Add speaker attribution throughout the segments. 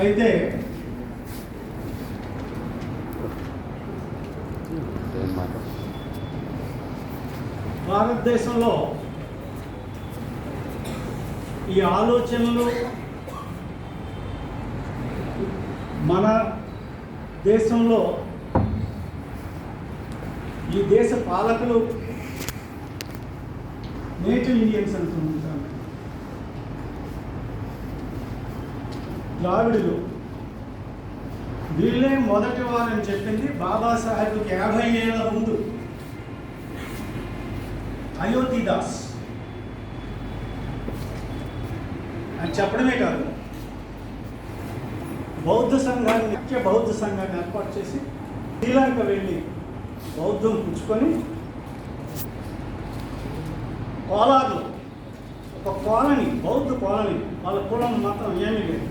Speaker 1: అయితే భారతదేశంలో ఈ ఆలోచనలు మన దేశంలో ఈ దేశ పాలకులు నేటివ్ ఇండియన్స్ అనుకుంటారు, ద్రావిడులు. వీళ్ళే మొదటి వారని చెప్పింది బాబాసాహెబ్కి 50 ఏళ్ల ముందు అయోధ్యదాస్ అని చెప్పడమే కాదు, బౌద్ధ సంఘాన్ని, ముఖ్య బౌద్ధ సంఘాన్ని ఏర్పాటు చేసి శ్రీలంక వెళ్ళి బౌద్ధం పుచ్చుకొని కోలార్లో ఒక కాలనీ, బౌద్ధ కాలనీ, వాళ్ళ కులం మాత్రం ఏమీ లేదు,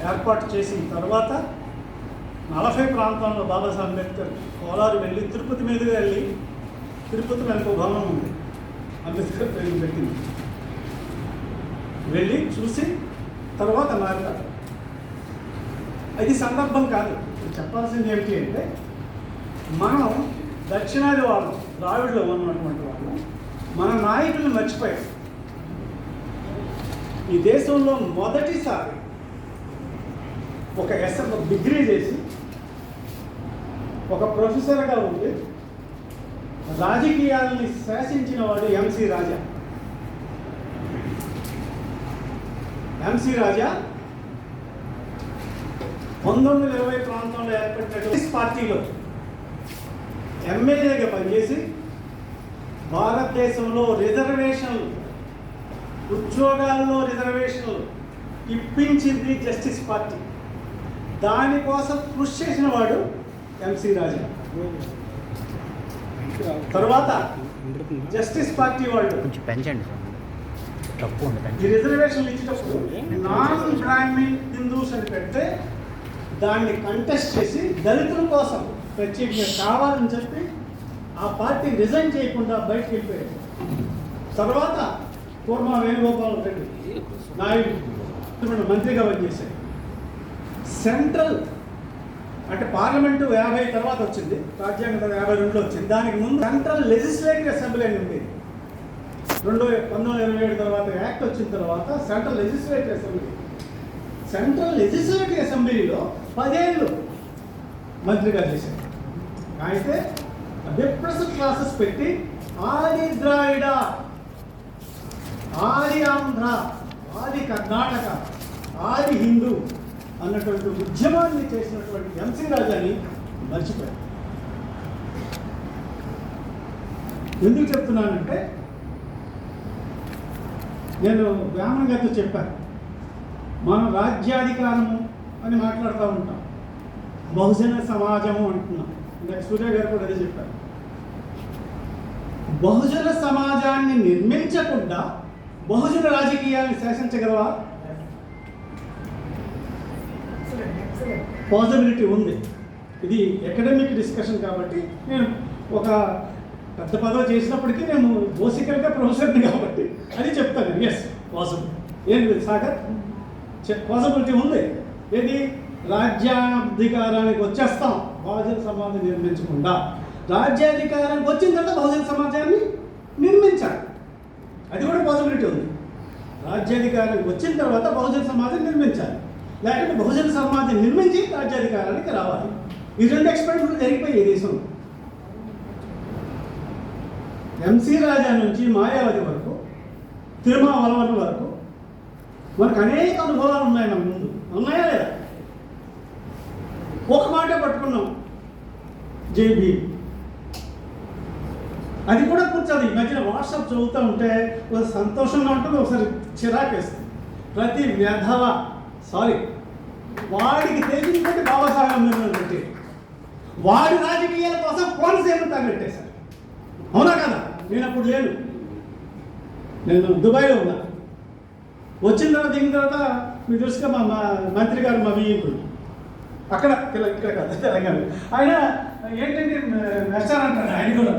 Speaker 1: ఏర్పాటు చేసిన తర్వాత 40 ప్రాంతంలో బాబాసాహెబ్ అంబేద్కర్ కోలారు వెళ్ళి తిరుపతి మీదుగా వెళ్ళి, తిరుపతి వెనక భవనం ఉంది, అంబేద్కర్ పేరు పెట్టింది, వెళ్ళి చూసి తర్వాత మాట్లాడు. అది సందర్భం కాదు. చెప్పాల్సింది ఏమిటి అంటే, మనం దక్షిణాది వాళ్ళు, ద్రావిడలో ఉన్నటువంటి వాళ్ళు మన నాయకులను మర్చిపోయాం. ఈ దేశంలో మొదటిసారి ఒక డిగ్రీ చేసి ఒక ప్రొఫెసర్గా ఉండి రాజకీయాలని శాసించిన వాడు ఎంసీ రాజా. ఎంసీ రాజా 1920 ప్రాంతంలో ఏర్పడిన పార్టీలో ఎమ్మెల్యేగా పనిచేసి భారతదేశంలో రిజర్వేషన్లు, ఉద్యోగాల్లో రిజర్వేషన్లు ఇప్పించింది జస్టిస్ పార్టీ. దానికోసం కృషి చేసిన వాడు ఎంసీ రాజా. తర్వాత జస్టిస్ పార్టీ వాళ్ళు ఈ రిజర్వేషన్లు ఇచ్చేటప్పుడు నాన్ బ్రాహ్మిన్ హిందూస్ అని పెడితే దాన్ని కంటెస్ట్ చేసి దళితుల కోసం ప్రత్యేకంగా కావాలని చెప్పి ఆ పార్టీ రిజైన్ చేయకుండా బయటకు వెళ్ళిపోయాడు. తర్వాత పూర్మ వేణుగోపాల్ రెడ్డి నాయుడు మంత్రిగా పనిచేశాడు. సెంట్రల్ అంటే పార్లమెంటు 50 తర్వాత వచ్చింది, రాజ్యాంగం 52లో వచ్చింది. దానికి ముందు సెంట్రల్ లెజిస్లేటివ్ అసెంబ్లీ అని ఉంది. 1927 తర్వాత యాక్ట్ వచ్చిన తర్వాత central legislative assembly, central legislative అసెంబ్లీలో 10 ఏళ్ళు మంత్రిగా చేశారు. అయితే డిప్రెషన్ క్లాసెస్ పెట్టి ఆది ద్రావిడ, ఆది ఆంధ్ర, ఆది కర్ణాటక, ఆది హిందూ అన్నటువంటి ఉద్యమాన్ని చేసినటువంటి ఎంసీ రాజాని మర్చిపోయారు. ఎందుకు చెప్తున్నానంటే, నేను బ్రాహ్మణ గారితో చెప్పాను, మనం రాజ్యాధికారము అని మాట్లాడుతూ ఉంటాం, బహుజన సమాజము అంటున్నాం. ఇందాక సూర్య గారు కూడా అదే చెప్పారు. బహుజన సమాజాన్ని నిర్మించకుండా బహుజన రాజకీయాన్ని శాసించగలవా? పాసిబిలిటీ ఉంది. ఇది అకాడమిక్ డిస్కషన్ కాబట్టి నేను ఒక పెద్ద పదవి చేసినప్పటికీ నేను బేసికల్గా ప్రొఫెసర్ని కాబట్టి అది చెప్తాను. Yes, possible. ఏంటి సాగర్, పాసిబిలిటీ ఉంది. ఏది? రాజ్యాధికారానికి వచ్చేస్తాం బహుజన సమాజం నిర్మించకుండా. రాజ్యాధికారానికి వచ్చిన తర్వాత బహుజన సమాజాన్ని నిర్మించాలి, అది కూడా పాసిబిలిటీ ఉంది. రాజ్యాధికారానికి వచ్చిన తర్వాత బహుజన సమాజం నిర్మించాలి, లేకపోతే బహుజన సమాజం నిర్మించి రాజ్యాధికారానికి రావాలి. ఈ 2 ఎక్స్పెరిమెంట్లు జరిగిపోయి దేశంలో. ఎంసీ రాజా నుంచి మాయావతి వరకు, తిరుమావళవన్ వరకు మనకు అనేక అనుభవాలు ఉన్నాయి. మన ముందు ఉన్నాయా లేదా? ఒక మాట పట్టుకున్నాం, జేబీ. అది కూడా కూర్చోదు. ఈ మధ్యన వాట్సాప్ చదువుతూ ఉంటే ఒకసారి సంతోషంగా ఉంటుంది, ఒకసారి చిరాకేస్తుంది. ప్రతి వ్యధవ వాడికి తెలిసినటువంటి బాబాసాహెబ్ అంబేద్కర్ పెట్టి వాడి రాజకీయాల కోసం కోనసీమ తగ్గట్టేశారు. అవునా కదా? నేను అప్పుడు లేను. నేను దుబాయ్లో ఉన్నా. వచ్చిన తర్వాత దిగిన తర్వాత మీకు తెలుసుగా మా మంత్రి గారు మా వియ్యకుడు అక్కడ ఇక్కడ కాదు తెలంగాణ. ఆయన ఏంటంటే రెస్టారెంట్ అంటాడు ఆయన కూడా.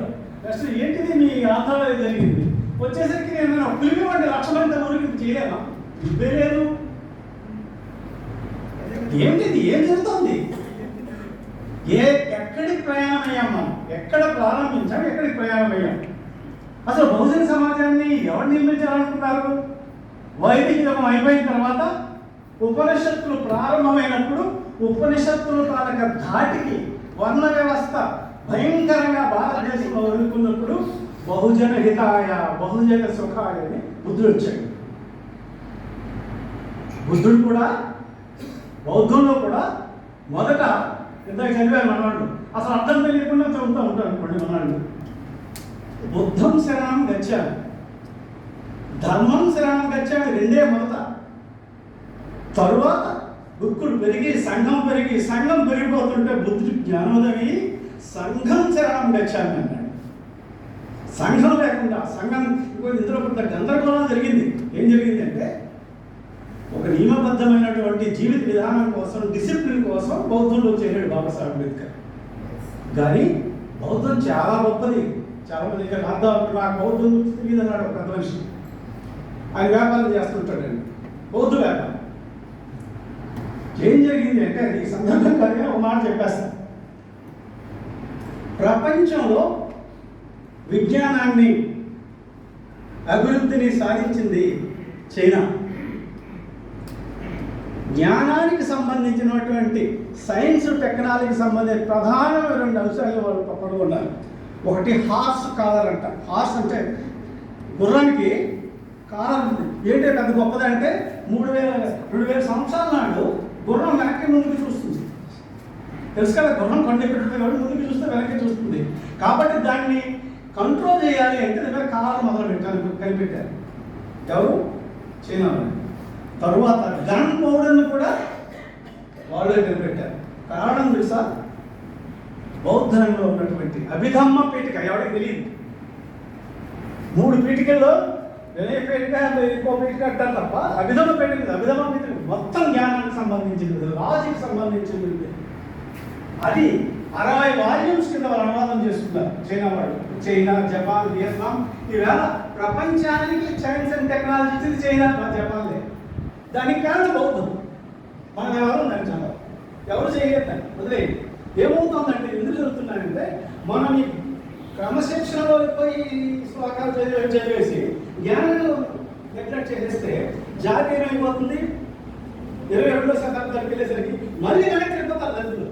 Speaker 1: రెస్టారెంట్ ఏంటిది మీ ఆంధ్రాలో జరిగింది. వచ్చేసరికి నేను పిలిపివ్వండి 1,00,000 మంది ఊరికి చేయలేమా? లేదు. ఏంటిది ఏం జరుగుతుంది? ఎక్కడికి ప్రయాణం అయ్యాం మనం? ఎక్కడ ప్రారంభించాం, ఎక్కడికి ప్రయాణం అయ్యాం? అసలు బహుజన సమాజాన్ని ఎవరు నిర్మించాలనుకున్నారు? వైదికం అయిపోయిన తర్వాత ఉపనిషత్తులు ప్రారంభమైనప్పుడు ఉపనిషత్తులు తాలూక ధాటికి వర్ణ వ్యవస్థ భయంకరంగా భారతదేశంలో ఎదుర్కొన్నప్పుడు బహుజన హితాయ బహుజన సుఖాయ అని బుద్ధుడు వచ్చాడు. బుద్ధుడు కూడా బౌద్ధంలో కూడా మొదట ఇందాక చదివారు మనవాళ్ళు. అసలు అర్థం తెలియకుండా చదువుతూ ఉంటారు అనుకోండి మనవాళ్ళు. బుద్ధం శరణం గచ్చామి, ధర్మం శరణం గచ్చామి రెండే మొదట. తరువాత బుక్కులు పెరిగి సంఘం పెరిగిపోతుంటే బుద్ధుడు జ్ఞానోదవి సంఘం శరణం గచ్చామి అన్నాడు. సంఘం లేకుండా ఇందులో కొంత గందరగోళం జరిగింది. ఏం జరిగిందంటే ఒక నియమబద్ధమైనటువంటి జీవిత విధానం కోసం, డిసిప్లిన్ కోసం బౌద్ధంలో చేరాడు బాబాసాహెబ్ అంబేద్కర్. కానీ బౌద్ధం చాలా గొప్పది. చాలా మంది ఇక్కడ అర్థం నాకు బౌద్ధం తెలియదు అన్నాడు ఒక పెద్ద మనిషి. ఆయన వ్యాపారం చేస్తుంటాడండి, బౌద్ధ వ్యాపారం. ఏం జరిగింది అంటే అది ఈ సందర్భంగానే ఒక మాట చెప్పేస్తాను. ప్రపంచంలో విజ్ఞానాన్ని అభివృద్ధిని సాధించింది చైనా. జ్ఞానానికి సంబంధించినటువంటి సైన్స్ టెక్నాలజీకి సంబంధించిన ప్రధానమైన 2 అంశాలు వాళ్ళు పట్టుకున్నారు. ఒకటి హార్స్ కాలర్ అంట. హార్స్ అంటే గుర్రానికి కాలర్ ఉంది. ఏంటంటే అది గొప్పదంటే 2,000 సంవత్సరాల నాడు గుర్రం వెనక్కి ముందుకు చూస్తుంది. తెలుసు కదా, గుర్రం కొండెక్కడుతుంది కాబట్టి ముందుకు చూస్తే వెనక్కి చూస్తుంది. కాబట్టి దాన్ని కంట్రోల్ చేయాలి అంటే దగ్గర కాలాలు మొదలు పెట్టారు, కనిపెట్టారు. ఎవరు? చైనా. తరువాత గన్ పౌడర్ని కూడా వాళ్ళే కనిపెట్టారు. కారణం తెలుసా? బౌద్ధంలో ఉన్నటువంటి అభిధమ్మ పీఠిక. ఎవరికి తెలియదు. 3 పీఠికల్లో ఏ పీఠిక ఇంకో పీఠిక అంటారు తప్ప అభిధమ్మ పీఠిక. అభిధమ్మ పీఠిక మొత్తం జ్ఞానానికి సంబంధించింది, లాజిక్ సంబంధించింది. అది 60 వాల్యూమ్స్ కింద వాళ్ళు అనువాదం చేస్తున్నారు చైనా వాళ్ళు. China, Japan, Vietnam. ఈవేళ ప్రపంచానికి సైన్స్ అండ్ టెక్నాలజీ ఇచ్చింది చైనా, జపాన్లే. దానికి కారణం బౌద్ధం. మనం ఎవరు దాన్ని చాలా ఎవరు చేయలేదు. వదిలేదు. ఏమవుతుందంటే ఎందుకు జరుగుతున్నాయంటే మనం ఈ క్రమశిక్షణలో పోయి శ్లోకాలు చదివేసి జ్ఞానంలో నెగ్లెక్ట్ చేసేస్తే జాతి ఏమైపోతుంది? 22వ శతాబ్దానికి వెళ్ళేసరికి మళ్ళీ వెనక్కి వెళ్ళిపోతారు దళితులు.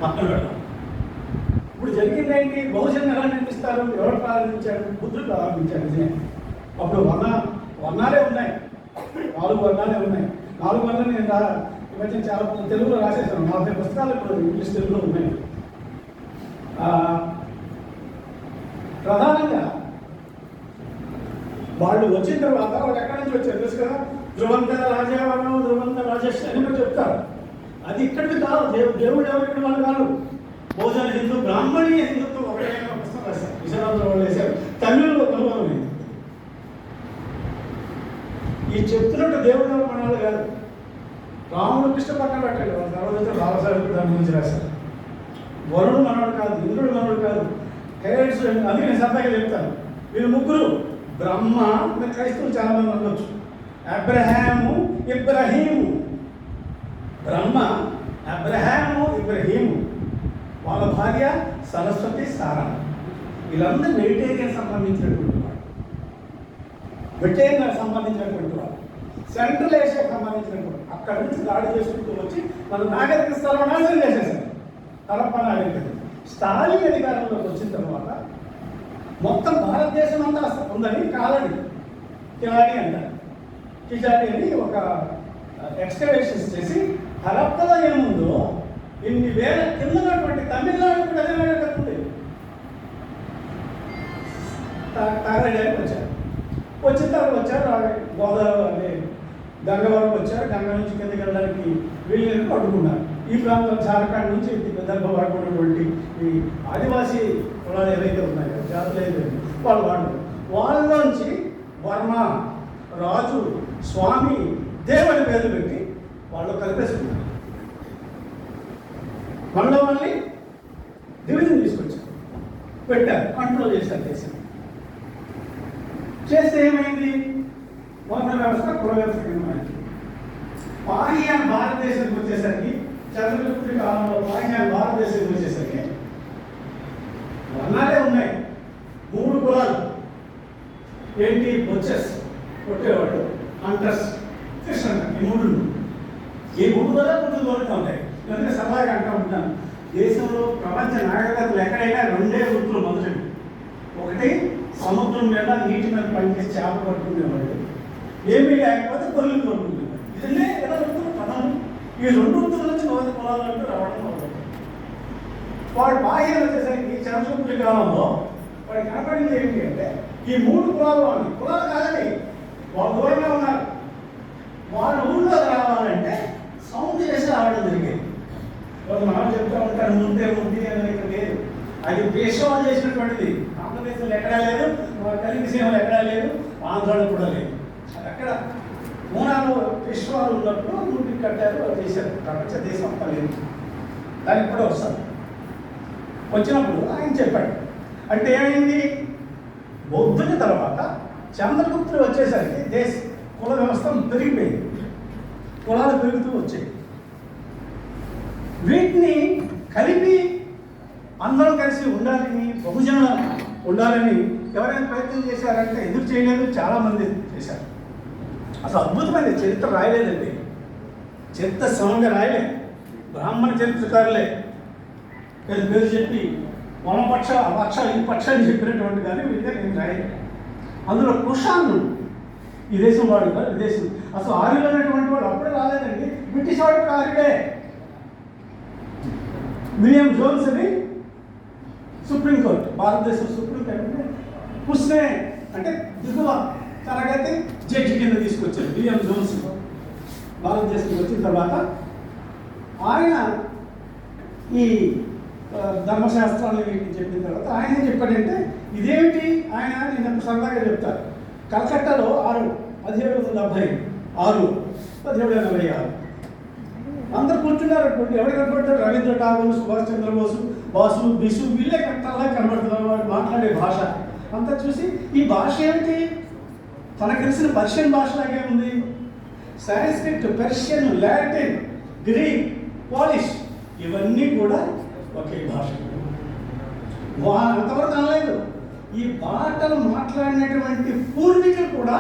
Speaker 1: పక్కన పెడతాం. ఇప్పుడు జరిగింది ఏంటి? బహుజన్ ఎలా నిర్మిస్తారు? ఎవరు ప్రారంభించారు? బుద్ధుడు ప్రారంభించారు. అప్పుడు వర్ణాలే ఉన్నాయి, 4 వర్ణాలే ఉన్నాయి. 4 వర్ణాలు నేను ఈ మధ్య చాలా తెలుగులో రాసేసాను. 40 పుస్తకాలు ఇప్పుడు ఇంగ్లీష్ తెలుగులో ఉన్నాయి. ప్రధానంగా వాళ్ళు వచ్చిన తర్వాత వాళ్ళు ఎక్కడి నుంచి వచ్చారు తెలుసు కదా. ధ్రువంతర రాజావరణం, ధ్రువంతర రాజేష్ అని కూడా చెప్తారు. అది ఇక్కడికి కాదు. దేవుడు ఎవరు ఇక్కడ వాళ్ళు కాదు. బహుజన హిందూ, బ్రాహ్మణీయ హిందుత్వం ఒకటే పుస్తకం రాశారు. విశ్వనాథరావు వాళ్ళు వేశారు. తమిళలో అనుభవం. ఈ చెప్తున్నట్టు దేవుడు మనవాళ్ళు కాదు. రాముడు కృష్ణ పక్కన పెట్టాడు. వాళ్ళ తర్వాత బాబాసాహెబ్ దాని గురించి రాశారు. వరుడు మనవాడు కాదు, ఇంద్రుడు మనవాడు కాదు. హెయిర్స్ అది నేను సరదాగా చెప్తాను. వీళ్ళు 3 బ్రహ్మ. క్రైస్తవులు చాలా మంది ఉండొచ్చు. అబ్రహాము, ఇబ్రహీము. బ్రహ్మ, అబ్రహాము, ఇబ్రహీము. వాళ్ళ భార్య సరస్వతి, సారా. వీళ్ళందరూ మెడిటేరియన్ సంబంధించినటువంటి వాళ్ళు, వెటేరియన్ సంబంధించినటువంటి వాళ్ళు, సెంట్రల్ ఏషియాకి సంబంధించినటువంటి. అక్కడి నుంచి దాడి చేసుకుంటూ వచ్చి మన నాగరిక స్థలం నాశనం చేసేసారు. హరప్ప నాగరికత. స్టాలిన్ అధికారంలోకి వచ్చిన తర్వాత మొత్తం భారతదేశం అంతా ఉందని కిలాడి అంటారు. కిలాడి అని ఒక ఎక్స్కవేషన్స్ చేసి హరప్పలో ఏముందో ఇన్ని వేల కింద ఉన్నటువంటి తమిళనాడు కూడా అదే నాగరికత తాగడానికి వచ్చారు. వచ్చిన తర్వాత వచ్చారు గోదావరి అంటే గంగ వరకు వచ్చారు. గంగ నుంచి కిందకి వెళ్ళడానికి వీళ్ళని పట్టుకున్నారు. ఈ ప్రాంతం జార్ఖండ్ నుంచి విదర్భ వరకు ఉన్నటువంటి ఈ ఆదివాసీ కులాలు ఏవైతే ఉన్నాయో, జాతులు ఏదైతే వాళ్ళలోంచి వర్మ, రాజు, స్వామి, దేవుని పేరు పెట్టి వాళ్ళు కలిపేసుకున్నారు. వాళ్ళని డివిజన్ తీసుకొచ్చారు, పెట్టారు, కంట్రోల్ చేశారు. చేస్తే ఏమైంది? వర్ణ వ్యవస్థ కుల వ్యవస్థ కిందమైంది. పాహియాన్ భారతదేశానికి వచ్చేసరికి, చంద్రగుప్తుడి కాలంలో పాహియాన్ భారతదేశానికి వచ్చేసరికి వర్ణాలే ఉన్నాయి. 3 కులాలు ఏంటి? బొచ్చెస్ కొట్టేవాడు, హంటర్స్, ఫిషర్మెన్. ఈ మూడు కూడా కొంచెం దూరంగా ఉంటాయి. ఎందుకంటే సరదాగా అంటూ ఉంటాను, దేశంలో ప్రపంచ నాగరికతలు ఎక్కడైనా 2 వృత్తులు మొదటి. ఒకటి సముద్రం మీద నీటి మీద పనిచేసి చేప పట్టుకునేవాడు, ఏమీ లేకపోతే కొల్లు పట్టుకునేవాడు. ఇదనే ఎలా వృత్తులు ప్రధానం. ఈ 2 వృత్తుల నుంచి నోద కులాలు అంటూ రావడం మొదలు. వాడు బాహ్యం వచ్చేసరికి చంద్రగుప్తుడి కాలంలో వాడు కనపడింది ఏంటి అంటే ఈ 3 కులాలు వాళ్ళు కులాలు కాదండి, వాళ్ళు దూరంగా ఉన్నారు. వాళ్ళ ఊళ్ళో రావాలంటే సౌండ్ చేసి రావడం జరిగేది. వాళ్ళు మనం చెప్తూ ఉంటారు ముందే ఉంది అనేది ఇక్కడ లేదు. అది పేషవా చేసినటువంటిది. ఆంధ్రదేశంలో ఎక్కడా లేదు, తెలుగు సీమలు ఎక్కడా లేదు, ఆంధ్రాలో కూడా లేదు. అది అక్కడ మూనాలు పేషవాలు ఉన్నప్పుడు ముందుకు కట్టారు, వాళ్ళు చేశారు. ప్రపంచ దేశం అంతా లేదు. దానికి కూడా వస్తారు. వచ్చినప్పుడు ఆయన చెప్పాడు. అంటే ఏమైంది? బౌద్ధుని తర్వాత చంద్రగుప్తుడు వచ్చేసరికి కుల వ్యవస్థ పెరిగిపోయింది, కులాలు పెరుగుతూ వచ్చాయి. వీటిని కలిపి అందరం కలిసి ఉండాలని, బహుజన ఉండాలని ఎవరైనా ప్రయత్నం చేశారంటే ఎందుకు చేయలేదు? చాలామంది చేశారు. అసలు అద్భుతమైన చరిత్ర రాయలేదండి, చరిత్ర సమంగా రాయలే. బ్రాహ్మణ చరిత్రకారులే పేరు చెప్పి వనపక్ష అపక్ష ఈ పక్షాన్ని చెప్పినటువంటి కానీ వీటిగా నేను రాయలేదు. అందులో కుషాన్ను ఈ దేశం వాడు కాదు, ఈ దేశం అసలు ఆర్యులు అనేటువంటి వాడు అప్పుడే రాలేదండి, బ్రిటిష్ వాడు కూడా ఆర్యుడే. విలియం జోన్స్ అని సుప్రీంకోర్టు, భారతదేశం సుప్రీంకోర్టు పుష్నే అంటే దిగువ తరగతి జడ్జి కింద తీసుకొచ్చారు విలియం జోన్స్. భారతదేశంకి వచ్చిన తర్వాత ఆయన ఈ ధర్మశాస్త్రాలు చెప్పిన తర్వాత ఆయన ఏం చెప్పాడంటే ఇదేమిటి ఆయన, నేను సరదాగా చెప్తాను. కలకట్టాలో 1776 1786 అందరు కూర్చున్నారు. ఎవరు కనపడతారు? రవీంద్ర ఠాగూర్, సుభాష్ చంద్రబోసు, బాసు, బిసు, వీళ్ళే కట్టాలా కనబడుతున్నారు. వాడు మాట్లాడే భాష అంతా చూసి ఈ భాష ఏమిటి? తనకు తెలిసిన పర్షియన్ భాషలాగే ఉంది. Sanskrit, Persian, Latin, Greek, polish ఇవన్నీ కూడా ఒకే భాష. అంతవరకు అనలేదు. ఈ మాటలు మాట్లాడినటువంటి పూర్వీకులు కూడా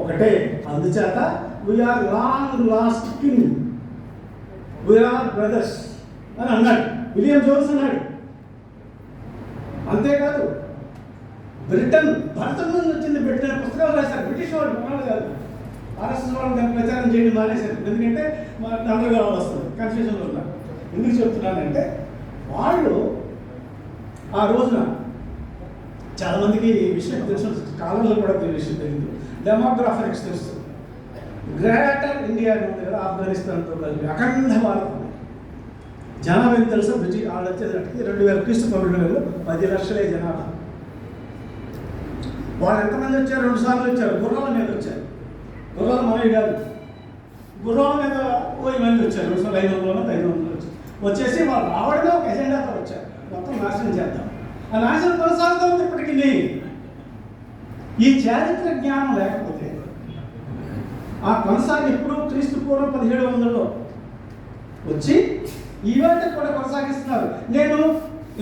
Speaker 1: ఒకటే. అందుచేత we are long last king, we are brothers అని అన్నాడు విలియం జోన్స్ అన్నాడు. అంతేకాదు బ్రిటన్, భారతం నుంచి వచ్చింది బ్రిటన్ పుస్తకాలు రాశారు. బ్రిటిష్ వాళ్ళు పుస్తకాలు కాదు. ఆర్ఎస్ఎస్ వాళ్ళు దాన్ని ప్రచారం చేయడం మానేశారు. ఎందుకంటే మా తండ్రిగా వస్తుంది, కన్ఫ్యూజన్లో ఉన్నారు. ఎందుకు చెప్తున్నానంటే వాళ్ళు ఆ రోజున చాలామందికి ఈ విషయం తెలుసు, కాలంలో కూడా విషయం తెలియదు. డెమోగ్రాఫిక్స్ తెలుసు. గ్రేటర్ ఇండియా ఉంది కదా, ఆఫ్ఘనిస్తాన్తో కలిపి అఖండ భారతం. జనాభా ఎంత తెలుసు? బ్రిటిష్ వాళ్ళు వచ్చేసరికి 2000 క్రీస్తు పూర్వంలో 10 లక్షలే జనాభా. వాళ్ళు ఎంతమంది వచ్చారు? 2 సార్లు వచ్చారు. గుర్రాల మీద వచ్చారు. గుర్రాలు మనవి కాదు, గుర్రాల మీద 1000 మంది వచ్చారు. 2 సార్లు 500 వచ్చారు. వచ్చేసి వాళ్ళు రావడమే ఒక ఎజెండాతో వచ్చారు, మొత్తం నాశనం చేద్దాం. ఆ నాశనం కొనసాగుతూ ఉంది ఇప్పటికీ. ఈ చారిత్ర జ్ఞానం లేకపోతే ఆ కొనసాగి ఎప్పుడు క్రీస్తు పూర్వం 1700లో వచ్చి ఈవేళ కూడా కొనసాగిస్తున్నారు. నేను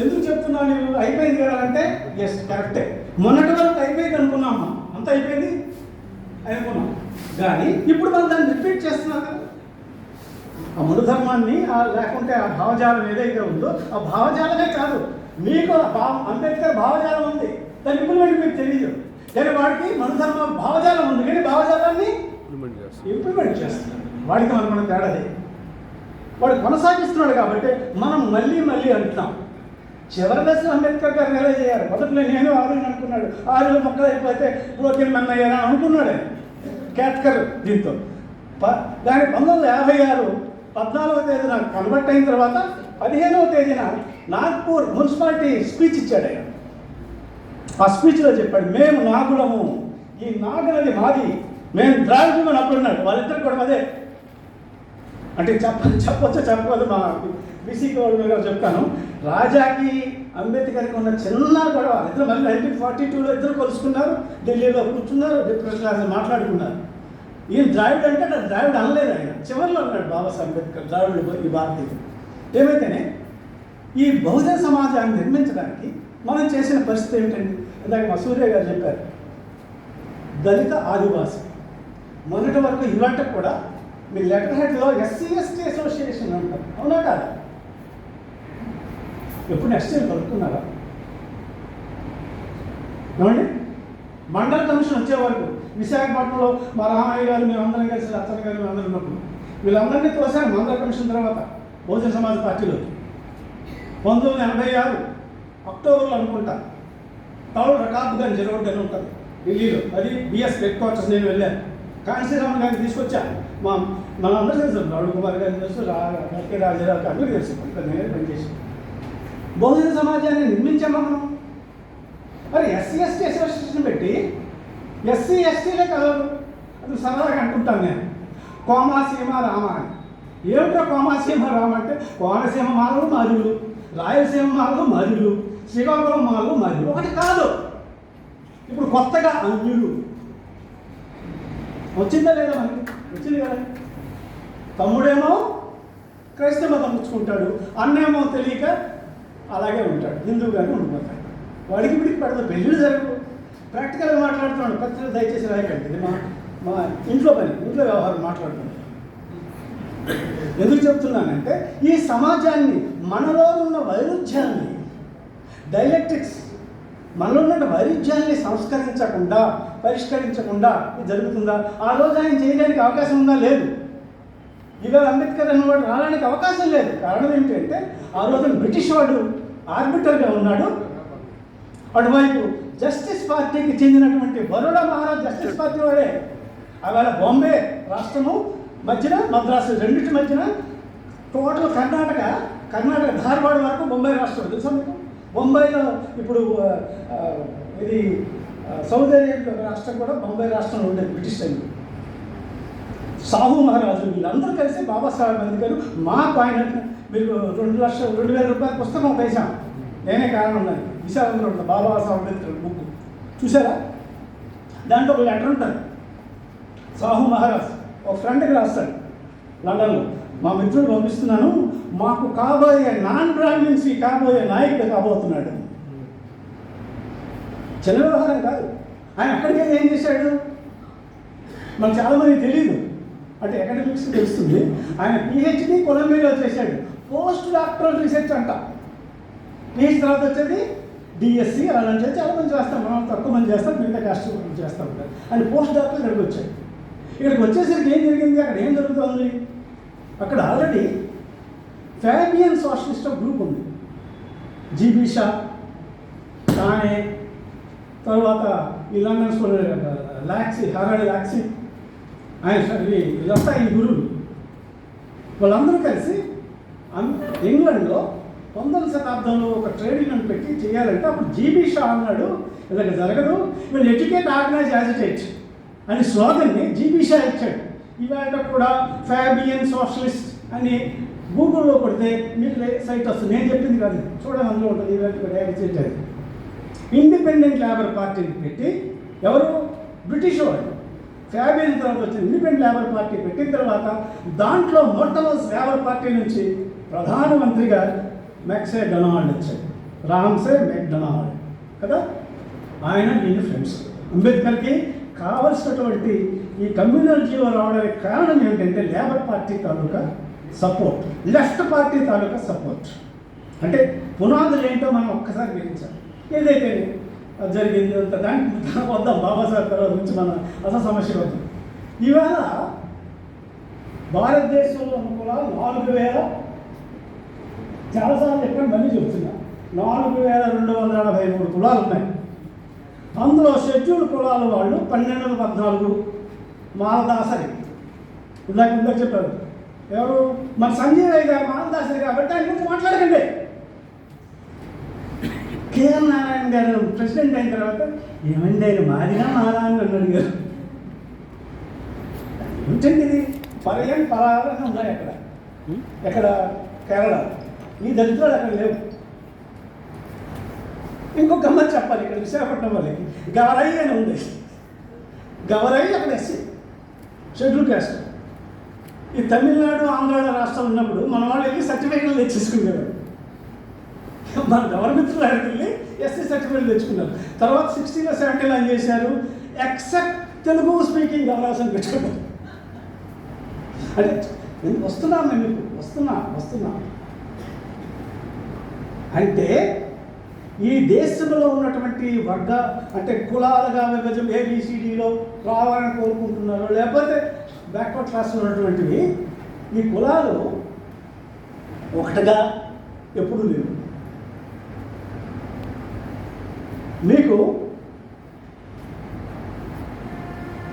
Speaker 1: ఎందుకు చెప్తున్నాను అయిపోయింది కదా అంటే, ఎస్ కరెక్టే, మొన్నటి వరకు అయిపోయింది అనుకున్నామా, అంత అయిపోయింది అనుకున్నాం. కానీ ఇప్పుడు మనం దాన్ని రిపీట్ చేస్తున్నారు కదా. ఆ మనుధర్మాన్ని లేకుంటే ఆ భావజాలం ఏదైతే ఉందో ఆ భావజాలమే కాదు, మీకు అంబేద్కర్ భావజాలం ఉంది, దాని ఇంప్లిమెంట్ మీకు తెలియదు. కానీ వాడికి మనుధర్మ భావజాలం ఉంది, కానీ భావజాలాన్ని ఇంప్లిమెంట్ చేస్తున్నాడు. వాడికి మనం తేడాది. వాడు కొనసాగిస్తున్నాడు కాబట్టి మనం మళ్ళీ అంటున్నాం. చివరి దశలో అంబేద్కర్ గారు రియలైజ్ అయ్యారు. మొదట్లో నేను ఆరుని అనుకున్నాడు, 6 మొక్కలు అయిపోతే బ్రోకెన్ మెన్ అయ్యారా అనుకున్నాడు కేట్కర్. దీంతో దాని 1956 14వ తేదీన కన్వర్ట్ అయిన తర్వాత 15వ తేదీన నాగ్పూర్ మున్సిపాలిటీ స్పీచ్ ఇచ్చాడు ఆయన. ఆ స్పీచ్లో చెప్పాడు, మేము నాగులము, ఈ నాగులది మాది, మేము ద్రావిడము అని అప్పుడున్నాడు. వాళ్ళిద్దరు కూడా అదే అంటే చెప్పొచ్చో చెప్పదు, మా బీసీ గౌరవ గారు చెప్తాను. రాజాకి అంబేద్కర్కి ఉన్న చిన్న గొడవ, ఇద్దరు మళ్ళీ 1942లో ఇద్దరు కలుసుకున్నారు, ఢిల్లీలో కూర్చున్నారు, డిప్యూటీ క్లాస్ మాట్లాడుకున్నారు. ఈయన ద్రావిడ అంటే అక్కడ ద్రావిడ అనలేదు, ఆయన చివరిలో అన్నాడు బాబాసాహెబ్ అంబేద్కర్ ద్రావిడుడు ఈ భారతీయుడు. ఏమైతేనే ఈ బహుజన సమాజాన్ని నిర్మించడానికి మనం చేసిన పరిస్థితి ఏమిటండి? ఇందాక మా సూర్య గారు చెప్పారు, దళిత ఆదివాసి. మొన్నటి వరకు ఇవాళ కూడా మీ లెటర్ హెడ్లో ఎస్సీ ఎస్టీ అసోసియేషన్ అంటారు, అవునా కాదా? ఎప్పుడు ఎస్టీలు కలుపుకున్నారా? ఏమండి? మండల కమిషన్ వచ్చే వరకు విశాఖపట్నంలో మా రామయ్య గారు మేమందరం కలిసి, రచ్చన గారు మేమందరం ఉన్నప్పుడు వీళ్ళందరినీ తోసాను మండల కమిషన్ తర్వాత బహుజన సమాజ్ పార్టీలో 1986 అక్టోబర్లో అనుకుంటా. టౌన్ రకాబ్గంజ్ రోడ్ అని ఉంటుంది ఢిల్లీలో, అది బిఎస్ హెడ్ క్వార్టర్స్. నేను వెళ్ళాను, కాంశీరామ్ గారిని తీసుకొచ్చాను. మనందరూ తెలుసు, రావుడు కుమార్ గారిని తెలుసు, ఎల్కే రాజారావు అందరూ తెలుసు, నేనే పనిచేసి బహుజన సమాజాన్ని నిర్మించామా మనం. మరి ఎస్సీ ఎస్టీ అసోసియేషన్ పెట్టి ఎస్సీ ఎస్టీలే కలరు, అది సరదాగా అంటుంటాను నేను, కోమాసీమ రామ అని. ఏమిటో కోమాసీమ రామ అంటే కోనసీమ మాలలు మాదిరులు, రాయలసీమ మాలలు మాదిరులు, శ్రీకాకుళం మాలలు మాదిరులు ఒకటి కాదు. ఇప్పుడు కొత్తగా అన్యులు వచ్చిందా లేదా? మనకి వచ్చింది కదా. తమ్ముడేమో క్రైస్తవ మతం పుచ్చుకుంటాడు, అన్నేమో తెలియక అలాగే ఉంటాడు, హిందువుగానే ఉండిపోతాడు. వాడికి వీడికి పడదు, పెళ్ళిళ్ళు జరగవు. ప్రాక్టికల్గా మాట్లాడుతున్నాడు, పత్రికలు దయచేసి రాయకండి, ఇది మా ఇంట్లో పని, ఇంట్లో వ్యవహారం మాట్లాడుతున్నాడు. ఎందుకు చెప్తున్నానంటే ఈ సమాజాన్ని, మనలో ఉన్న వైరుధ్యాన్ని, డైలెక్టిక్స్, మనలో ఉన్న వైరుధ్యాన్ని సంస్కరించకుండా, పరిష్కరించకుండా ఇది జరుగుతుందా? ఆ రోజు ఆయన చేయడానికి అవకాశం ఉందా? లేదు. ఇవాళ అంబేద్కర్ అనేవాడు రావడానికి అవకాశం లేదు. కారణం ఏంటంటే ఆ రోజున బ్రిటిష్ వాడు ఆర్బిటర్గా ఉన్నాడు. అటువైపు జస్టిస్ పార్టీకి చెందినటువంటి బరోడా మహారాజ్ జస్టిస్ పార్టీ వాడే. అవాళ బాంబే రాష్ట్రము మధ్యన, మద్రాసు రెండింటి మధ్యన, టోటల్ కర్ణాటక ధార్వాడ వరకు బొంబాయి రాష్ట్రం తెలుసా మీకు? బొంబాయిలో ఇప్పుడు ఇది సౌదీ అరేబియా రాష్ట్రం కూడా బొంబాయి రాష్ట్రంలో ఉండేది బ్రిటిష్ సైన్యం. సాహు మహారాజు వీళ్ళందరూ కలిసి బాబాసాహెబ్ అంబేద్కర్ మాకు ఆయన మీరు 2,00,000 రూపాయల పుస్తకం వేశాం, నేనే కారణం దానికి. విశాఖలో ఉంటుంది బాబాసాహెబ్ అంబేద్కర్ బుక్, చూసారా? దాంట్లో ఒక లెటర్ ఉంటుంది. సాహు మహారాజ్ ఒక ఫ్రెండ్కి రాస్తాడు లండన్లో, మా మిత్రుడు పంపిస్తున్నాను, మాకు కాబోయే నాన్ బ్రాహ్మిన్స్ కాబోయే నాయకుడు కాబోతున్నాడు. చిన్న వ్యవహారం కాదు. ఆయన అక్కడికి వెళ్ళి ఏం చేశాడు మనకు చాలామంది తెలియదు, అంటే అకాడమిక్స్ తెలుస్తుంది. ఆయన పిహెచ్డి కొలంబియాలో చేశాడు, పోస్ట్ డాక్టరల్ రీసెర్చ్ అంట. పిహెచ్ తర్వాత వచ్చేది డిఎస్సి, అలాంటి చాలా మంది చేస్తాం, మనం తక్కువ మంది చేస్తాం, మిగతా కాస్ట్ చేస్తూ ఉంటారు. ఆయన పోస్ట్ డాక్టర్ ఇక్కడికి వచ్చాడు. ఇక్కడికి వచ్చేసరికి ఏం జరిగింది, అక్కడ ఏం జరుగుతుంది? అక్కడ ఆల్రెడీ ఫ్యాబియన్ సోషలిస్ట్ గ్రూప్ ఉంది, జీబీ షా, తానే, తర్వాత ఈ లండన్ స్కూల్ లాక్సీ, హరాడి లాక్సీ, ఆయన వీళ్ళంతా ఈ గురువులు. వాళ్ళందరూ కలిసి ఇంగ్లాండ్లో 19వ శతాబ్దంలో ఒక ట్రేడ్ యూనియన్ పెట్టి చేయాలంటే అప్పుడు జీబీ షా అన్నాడు, ఇలాగ జరగదు, వీళ్ళు ఎడ్యుకేట్, ఆర్గనైజ్, యాజిటేట్ అని స్లోగన్ని జీబీ షా ఇచ్చాడు. ఇవాళ కూడా ఫ్యాబియన్ సోషలిస్ట్ అని గూగుల్లో కొడితే మీకు సైట్ వస్తుంది, నేను చెప్పింది కాదు, చూడండి అందులో ఉంటుంది. ఇవాళ కూడా యాజిటేట్ అది ఇండిపెండెంట్ లేబర్ పార్టీని పెట్టి, ఎవరు? బ్రిటిష్ వాడు. ఫ్యాబియన్ తర్వాత వచ్చిన ఇండిపెండెంట్ లేబర్ పార్టీ పెట్టిన తర్వాత దాంట్లో మొట్టమొదటి లేబర్ పార్టీ నుంచి ప్రధానమంత్రిగా మెక్సే డొనాల్డ్ వచ్చాడు, రామ్సే మెక్డొనాల్డ్ కదా. ఆయన ఈయన ఫ్రెండ్స్. అంబేద్కర్కి కావలసినటువంటి ఈ కమ్యూనల్ జీవో రావడానికి కారణం ఏంటంటే లేబర్ పార్టీ తాలూకా సపోర్ట్, లెఫ్ట్ పార్టీ తాలూకా సపోర్ట్. అంటే పునాదులు ఏంటో మనం ఒక్కసారి గ్రహించాలి. ఏదైతే జరిగింది అంత దానికి వద్దాం, బాబాసాహెబ్ తర్వాత నుంచి మన అసలు సమస్య వద్దాం. ఇవాళ భారతదేశంలో కులాలు 4,000, చాలాసార్లు చెప్పండి, మళ్ళీ చెప్తున్నా, 4,243 కులాలు ఉన్నాయి. అందులో షెడ్యూల్డ్ కులాల వాళ్ళు 1214 మాలదాసరి. ఇందాక చెప్పారు ఎవరు? మన సంజయ్ గారు మాలదాసరి కాబట్టి ఆయన గురించి మాట్లాడకండి. కేఆర్ నారాయణ గారు ప్రెసిడెంట్ అయిన తర్వాత ఏమండి ఆయన మాదిగా మారా అని అన్నాడు గారు. ఏంటండి ఇది పరాలని ఉన్నాయి అక్కడ, ఎక్కడ కేరళ. ఈ దళితులు అక్కడ లేవు. ఇంకొక గమ్మత్ చెప్పాలి, ఇక్కడ విశాఖపట్నం వాళ్ళకి గవరై అని ఉంది. గవరై అక్కడ ఎస్సీ షెడ్యూల్ క్యాస్ట్. ఈ తమిళనాడు ఆంధ్ర రాష్ట్రం ఉన్నప్పుడు మన వాళ్ళు వెళ్ళి సర్టిఫికేట్లు తెచ్చేసుకునేవారు. మన గవర్నమెంట్లో వెళ్ళి ఎస్సీ సర్టిఫికేట్ తెచ్చుకున్నారు. తర్వాత 60లో 70లో ఏం చేశారు, ఎక్సెప్ట్ తెలుగు స్పీకింగ్ అవకాశం పెట్టుకున్నారు. అంటే వస్తున్నాం మేము మీకు వస్తున్నా అంటే ఈ దేశంలో ఉన్నటువంటి వర్గ అంటే కులాలుగా విభజన ఏబిసిడిలో రావాలని కోరుకుంటున్నారు, లేకపోతే బ్యాక్వర్డ్ క్లాస్లో ఉన్నటువంటివి ఈ కులాలు ఒకటిగా ఎప్పుడూ లేవు. మీకు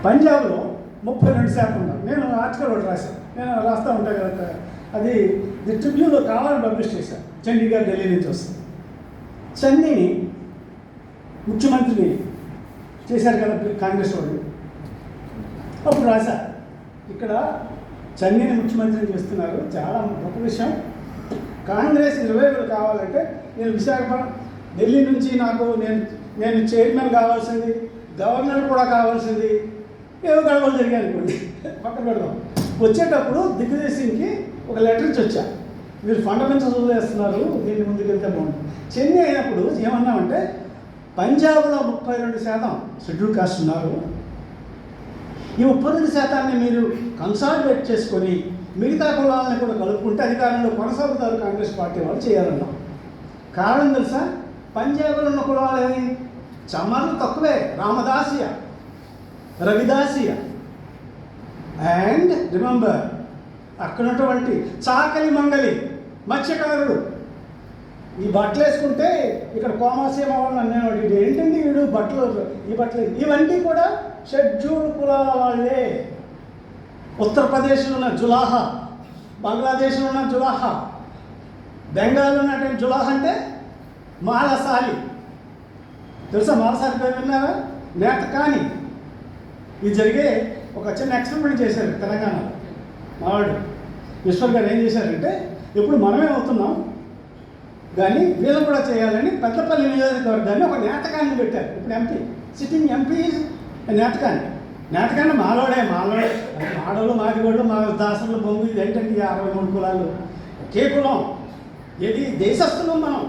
Speaker 1: పంజాబ్లో 32% ఉన్నారు. నేను ఆర్టికల్ ఒకటి రాశాను, నేను రాస్తూ ఉంటాను కదా, అది ది ట్రిబ్యూన్లో కావాలని పబ్లిష్ చేశాను. చండీగఢ్ ఢిల్లీ నుంచి వస్తుంది. చన్నీని ముఖ్యమంత్రిని చేశారు కదా కాంగ్రెస్ వాళ్ళు. అప్పుడు రాశా, ఇక్కడ చన్నీని ముఖ్యమంత్రిని చేస్తున్నారు, చాలా గొప్ప విషయం. కాంగ్రెస్ రివైవల్ కావాలంటే నేను విశాఖపట్నం ఢిల్లీ నుంచి నేను చైర్మన్ కావాల్సింది, గవర్నర్ కూడా కావాల్సింది, ఏవో గొడవలు జరిగాయి అనుకోండి, పక్కన పెడదాం. వచ్చేటప్పుడు దిగ్విజయ్ సింగ్కి ఒక లెటర్ ఇచ్చి వచ్చా, మీరు ఫండమెంటల్స్ వదిలేస్తున్నారు, దీన్ని ముందుకు వెళ్తే బాగుంటుంది. చెన్నై అయినప్పుడు ఏమన్నామంటే పంజాబ్లో 32% షెడ్యూల్ కాస్ట్ ఉన్నారు, ఈ 32% మీరు కన్సాలిడేట్ చేసుకొని మిగతా కులాలను కూడా కలుపుకుంటే అధికారంలో కొనసాగుతారు కాంగ్రెస్ పార్టీ వాళ్ళు చేయాలన్నాం. కారణం తెలుసా, పంజాబ్లో ఉన్న కులాలు ఏమి చమర్లు తక్కువే, రామదాసియ, రవిదాసియ, అండ్ రిమెంబర్ అక్కడ ఉన్నటువంటి చాకలి మంగలి మత్స్యకారుడు. ఈ బట్టలు వేసుకుంటే ఇక్కడ కోమాసీమ వాళ్ళు అన్నాడు, ఇది ఏంటండి వీడు బట్టలు, ఈ బట్టలు, ఇవన్నీ కూడా షెడ్యూల్ కులాల వాళ్ళే. ఉత్తరప్రదేశ్లో ఉన్న జులాహా, బంగ్లాదేశ్లో ఉన్న జులాహా, బెంగాల్లో ఉన్నటువంటి జులాహా అంటే మాలసాలి. తెలుసా మాలసాలి పేరు విన్నారా? నేతకాని. ఇది జరిగే ఒక చిన్న ఎక్స్పెరిమెంట్ చేశారు తెలంగాణలో. మావాడు ఈశ్వర్ గారు ఏం చేశారంటే, ఇప్పుడు మనమే అవుతున్నాం కానీ వీళ్ళు కూడా చేయాలని పెద్దపల్లి నియోజకవర్గాన్ని ఒక నేతకాన్ని పెట్టారు. ఇప్పుడు ఎంపీ, సిట్టింగ్ ఎంపీ నేతకాన్ని మాలోడే మాడలు మాదిగోళ్ళు మా దాసరులు బొంగు, ఇది ఏంటంటే 63 కులాలు ఒకే కులం. ఏది దేశస్తులం మనం,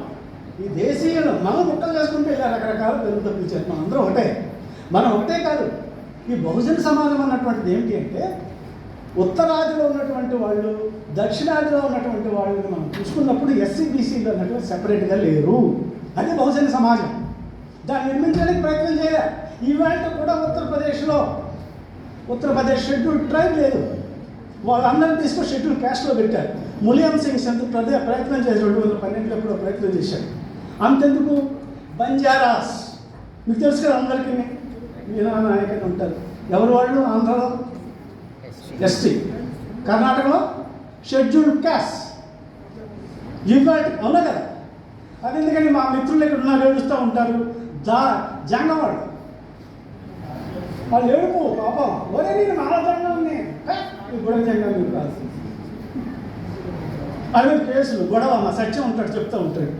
Speaker 1: ఈ దేశీయులు మనం ముక్కలు చేసుకుంటే ఇలా రకరకాల పేర్లు తప్పించారు. మనం అందరూ ఒకటే, మనం ఒకటే కాదు. ఈ బహుజన సమాజం అన్నటువంటిది ఏమిటి అంటే, ఉత్తరాదిలో ఉన్నటువంటి వాళ్ళు, దక్షిణాదిలో ఉన్నటువంటి వాళ్ళని మనం చూసుకున్నప్పుడు ఎస్సీ బీసీలు అన్నటువంటి సెపరేట్గా లేరు. అది బహుజన సమాజం. దాన్ని నిర్మించడానికి ప్రయత్నం చేయాలి. ఈవేళ కూడా ఉత్తరప్రదేశ్ షెడ్యూల్ ట్రైబ్ లేదు, వాళ్ళందరినీ తీసుకొని షెడ్యూల్ క్యాస్ట్లో పెట్టారు. ములియం సింగ్ సంత్ ప్రయత్నం చేశారు, 2012లో కూడా ప్రయత్నం చేశారు. అంతెందుకు బంజారాస్ మీకు తెలుసు కదా అందరికీ, మీనా నాయకులు ఉంటారు. ఎవరు వాళ్ళు? ఆంధ్రలో ఎస్టీ, కర్ణాటకలో షెడ్యూల్ క్యాస్ట్. ఇవాళ అవునా కదా? అది ఎందుకని మా మిత్రులు ఇక్కడ ఉన్నారు, ఏడుస్తూ ఉంటారు. జంగవాడు వాళ్ళు ఏడుపు పాపం, ఒరే నేను మాల జంగం గొడవ జంగం మీకు కాదు. అవి కేసులు గొడవ, మా సత్యం ఉంటాడు చెప్తూ ఉంటాడు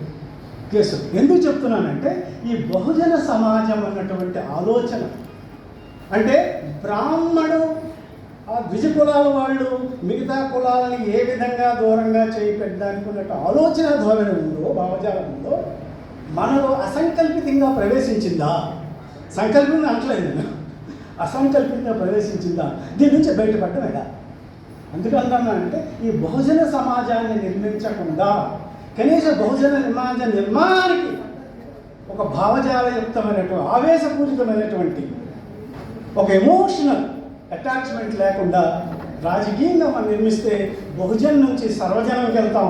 Speaker 1: కేసులు. ఎందుకు చెప్తున్నానంటే ఈ బహుజన సమాజం అన్నటువంటి ఆలోచన అంటే బ్రాహ్మడు ఆ ద్విజ కులాల వాళ్ళు మిగతా కులాలని ఏ విధంగా దూరంగా చేయడానికి ఉన్నట్టు ఆలోచన ధోరణి ఉందో, భావజాలం ఉందో, మనలో అసంకల్పితంగా ప్రవేశించిందా? సంకల్పంగా అంటలేదు నేను, అసంకల్పితంగా ప్రవేశించిందా? దీని నుంచి బయటపడటం ఎలా? అందుకంటున్నా అంటే ఈ బహుజన సమాజాన్ని నిర్మించకుండా కనీస బహుజన నిర్మాణానికి ఒక భావజాలయుక్తమైనటువంటి ఆవేశపూరితమైనటువంటి ఒక ఎమోషనల్ అటాచ్మెంట్ లేకుండా రాజకీయంగా మనం నిర్మిస్తే బహుజన్ నుంచి సర్వజనంకి వెళ్తాం,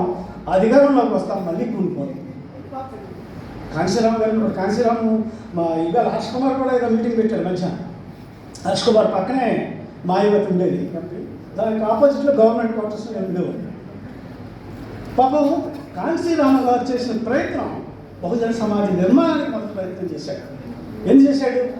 Speaker 1: అధికారంలోకి వస్తాం, మళ్ళీ కూలిపోతాం. కాంశీరాము మా ఇవాళ హర్ష్ కుమార్ కూడా ఏదో మీటింగ్ పెట్టారు మధ్యాహ్నం. హర్ష్ కుమార్ పక్కనే మాయావతి ఉండేది ఎంపీ, దానికి ఆపోజిట్లో గవర్నమెంట్ క్వార్టర్స్లో ఉండేవాడు. పాపం కాంశీరామ గారు చేసిన ప్రయత్నం బహుజన సమాజ నిర్మాణానికి మొదటి ప్రయత్నం చేశాడు. ఏం చేశాడు?